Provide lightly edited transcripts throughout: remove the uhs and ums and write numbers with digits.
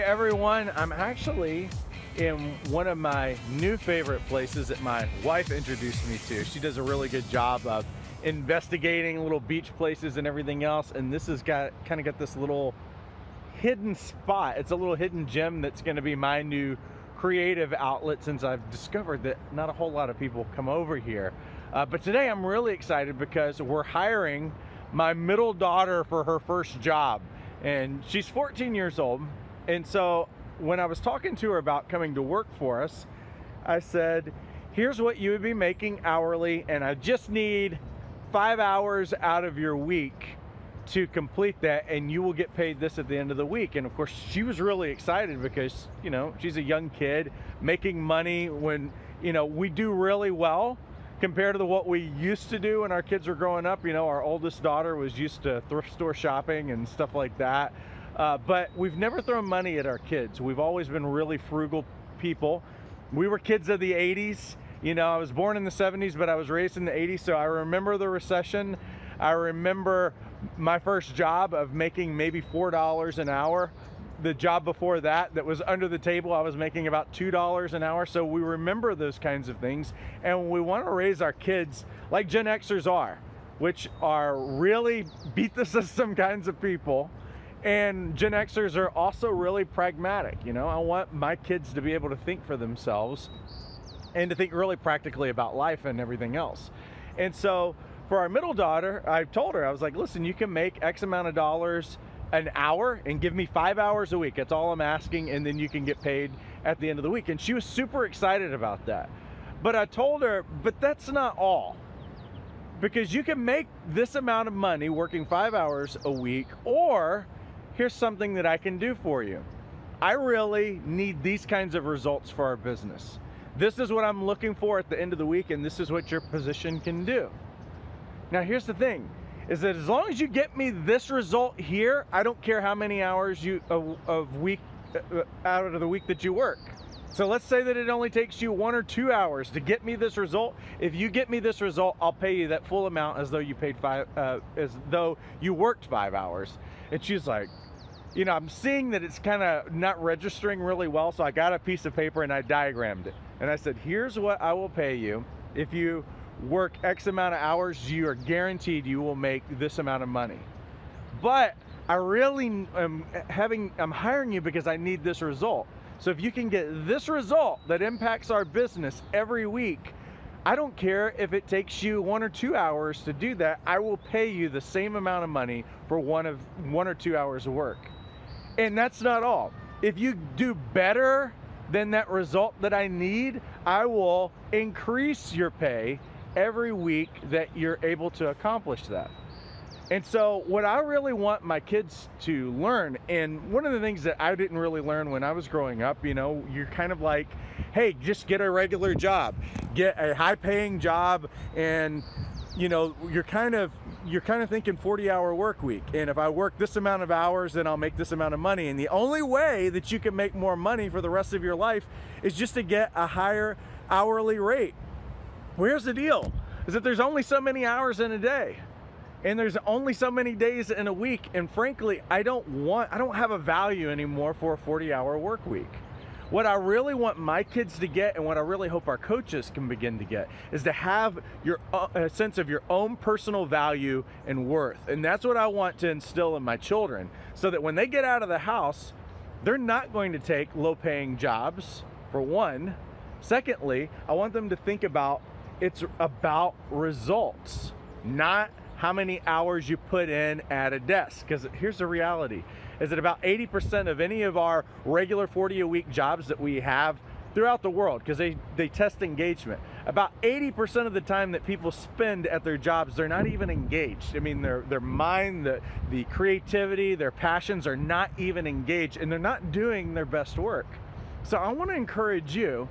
everyone. I'm actually in one of my new favorite places that my wife introduced me to. She does a really good job of investigating little beach places and everything else, and this has got this little hidden spot. It's a little hidden gem that's going to be my new creative outlet, since I've discovered that not a whole lot of people come over here. But today I'm really excited because we're hiring my middle daughter for her first job, and she's 14 years old. And so when I was talking to her about coming to work for us, I said, here's what you would be making hourly, and I just need 5 hours out of your week to complete that, and you will get paid this at the end of the week. And of course, she was really excited because, you know, she's a young kid making money when, you know, we do really well compared to what we used to do when our kids were growing up. You know, our oldest daughter was used to thrift store shopping and stuff like that. But we've never thrown money at our kids. We've always been really frugal people. We were kids of the 80s. You know, I was born in the 70s, but I was raised in the 80s. So I remember the recession. I remember my first job of making maybe $4 an hour. The job before that was under the table, I was making about $2 an hour. So we remember those kinds of things. And we want to raise our kids like Gen Xers are, which are really beat the system kinds of people. And Gen Xers are also really pragmatic. You know, I want my kids to be able to think for themselves and to think really practically about life and everything else. And so for our middle daughter, I told her, I was like, listen, you can make X amount of dollars an hour and give me 5 hours a week. That's all I'm asking. And then you can get paid at the end of the week. And she was super excited about that. But I told her, but that's not all. Because you can make this amount of money working 5 hours a week, or here's something that I can do for you. I really need these kinds of results for our business. This is what I'm looking for at the end of the week, and this is what your position can do. Now, here's the thing, is that as long as you get me this result here, I don't care how many hours out of the week that you work. So let's say that it only takes you 1 or 2 hours to get me this result. If you get me this result, I'll pay you that full amount as though you worked 5 hours. And she's like, you know, I'm seeing that it's kind of not registering really well, so I got a piece of paper and I diagrammed it. And I said, here's what I will pay you. If you work X amount of hours, you are guaranteed you will make this amount of money. But I really I'm hiring you because I need this result. So if you can get this result that impacts our business every week, I don't care if it takes you 1 or 2 hours to do that. I will pay you the same amount of money for 1 or 2 hours of work. And that's not all. If you do better than that result that I need, I will increase your pay every week that you're able to accomplish that. And so what I really want my kids to learn, and one of the things that I didn't really learn when I was growing up, you know, you're kind of like, hey, just get a regular job, get a high-paying job, and you know, you're kind of thinking 40-hour work week. And if I work this amount of hours, then I'll make this amount of money. And the only way that you can make more money for the rest of your life is just to get a higher hourly rate. Well, here's the deal, is that there's only so many hours in a day. And there's only so many days in a week. And frankly, I don't have a value anymore for a 40-hour work week. What I really want my kids to get, and what I really hope our coaches can begin to get, is to have a sense of your own personal value and worth. And that's what I want to instill in my children, so that when they get out of the house, they're not going to take low-paying jobs, for one. Secondly, I want them to think about it's about results, not how many hours you put in at a desk. Because here's the reality, is that about 80% of any of our regular 40-a-week jobs that we have throughout the world, because they test engagement, about 80% of the time that people spend at their jobs, they're not even engaged. I mean, their mind, the creativity, their passions are not even engaged, and they're not doing their best work. So I want to encourage you,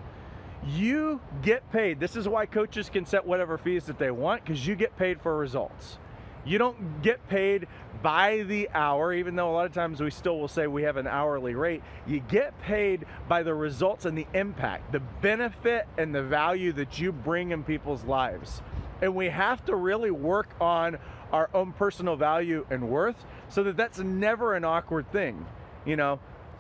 you get paid. This is why coaches can set whatever fees that they want, because you get paid for results. You don't get paid by the hour, even though a lot of times we still will say we have an hourly rate. You get paid by the results and the impact, the benefit and the value that you bring in people's lives. And we have to really work on our own personal value and worth, so that that's never an awkward thing. You know,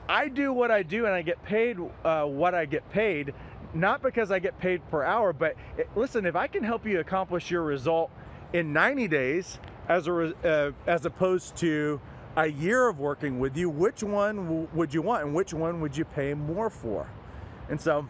I do what I do and I get paid what I get paid, not because I get paid per hour, but listen, if I can help you accomplish your result in 90 days as opposed to a year of working with you, which one would you want and which one would you pay more for? And so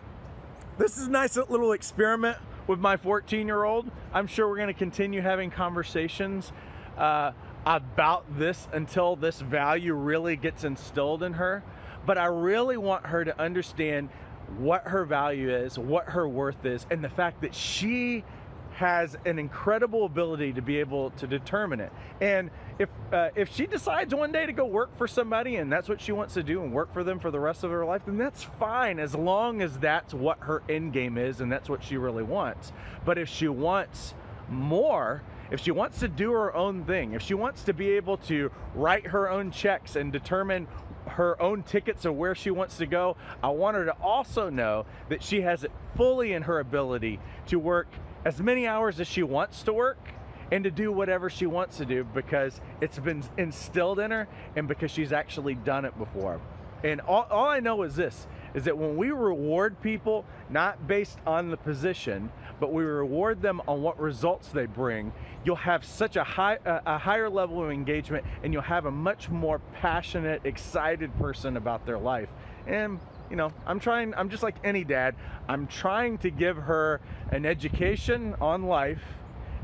this is a nice little experiment with my 14-year-old. I'm sure we're going to continue having conversations about this until this value really gets instilled in her. But I really want her to understand what her value is, what her worth is, and the fact that she has an incredible ability to be able to determine it. And if she decides one day to go work for somebody and that's what she wants to do and work for them for the rest of her life, then that's fine, as long as that's what her end game is and that's what she really wants. But if she wants more, if she wants to do her own thing, if she wants to be able to write her own checks and determine her own tickets of where she wants to go, I want her to also know that she has it fully in her ability to work as many hours as she wants to work and to do whatever she wants to do, because it's been instilled in her and because she's actually done it before. And all I know is this, is that when we reward people, not based on the position, but we reward them on what results they bring, you'll have such a higher level of engagement, and you'll have a much more passionate, excited person about their life. And you know, I'm just like any dad, I'm trying to give her an education on life,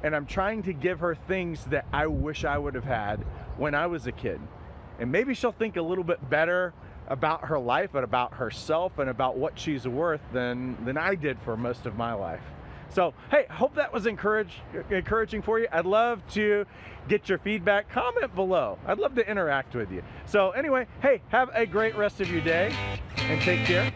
and I'm trying to give her things that I wish I would have had when I was a kid. And maybe she'll think a little bit better about her life and about herself and about what she's worth than I did for most of my life. So, hey, hope that was encouraging for you. I'd love to get your feedback. Comment below. I'd love to interact with you. So anyway, hey, have a great rest of your day and take care.